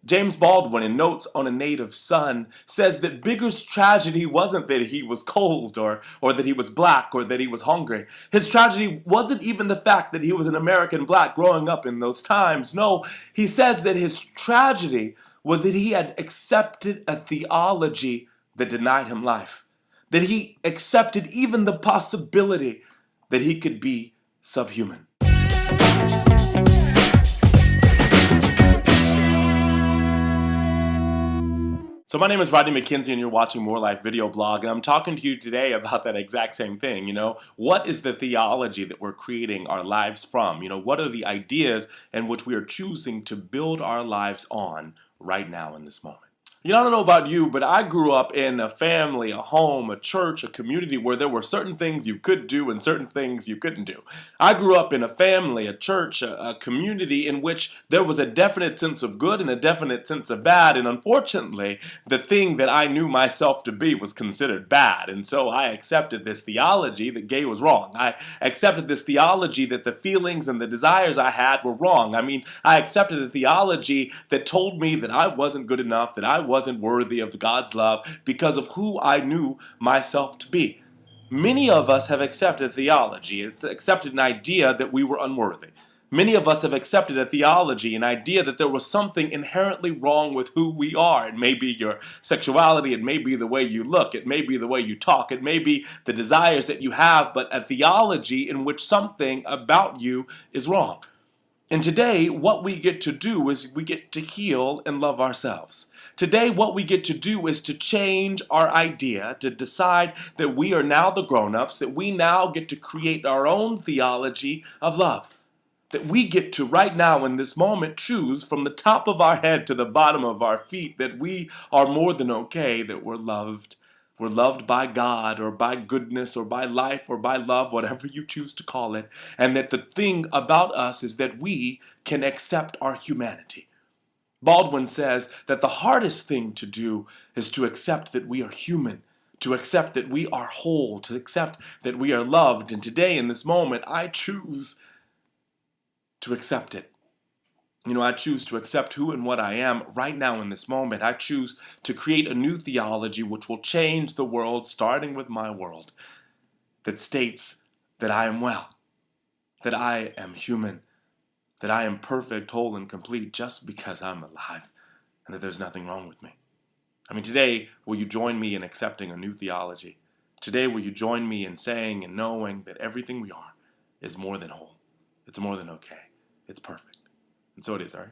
James Baldwin, in Notes on a Native Son, says that Bigger's tragedy wasn't that he was cold or that he was black or that he was hungry. His tragedy wasn't even the fact that he was an American black growing up in those times. No, he says that his tragedy was that he had accepted a theology that denied him life, that he accepted even the possibility that he could be subhuman. So my name is Rodney McKenzie and you're watching More Life Video Blog, and I'm talking to you today about that exact same thing. What is the theology that we're creating our lives from? What are the ideas in which we are choosing to build our lives on right now in this moment? I don't know about you, but I grew up in a family, a home, a church, a community where there were certain things you could do and certain things you couldn't do. I grew up in a family, a church, a community in which there was a definite sense of good and a definite sense of bad, and unfortunately, the thing that I knew myself to be was considered bad, and so I accepted this theology that gay was wrong. I accepted this theology that the feelings and the desires I had were wrong. I accepted the theology that told me that I wasn't good enough, that I wasn't worthy of God's love because of who I knew myself to be. Many of us have accepted theology, accepted an idea that we were unworthy. Many of us have accepted a theology, an idea that there was something inherently wrong with who we are. It may be your sexuality, it may be the way you look, it may be the way you talk, it may be the desires that you have, but a theology in which something about you is wrong. And today, what we get to do is we get to heal and love ourselves. Today, what we get to do is to change our idea, to decide that we are now the grown-ups, that we now get to create our own theology of love. That we get to, right now in this moment, choose from the top of our head to the bottom of our feet that we are more than okay, that we're loved. We're loved by God or by goodness or by life or by love, whatever you choose to call it. And that the thing about us is that we can accept our humanity. Baldwin says that the hardest thing to do is to accept that we are human, to accept that we are whole, to accept that we are loved. And today, in this moment, I choose to accept it. I choose to accept who and what I am right now in this moment. I choose to create a new theology which will change the world, starting with my world, that states that I am well, that I am human, that I am perfect, whole, and complete just because I'm alive, and that there's nothing wrong with me. Today, will you join me in accepting a new theology? Today, will you join me in saying and knowing that everything we are is more than whole? It's more than okay. It's perfect. And so it is, all right?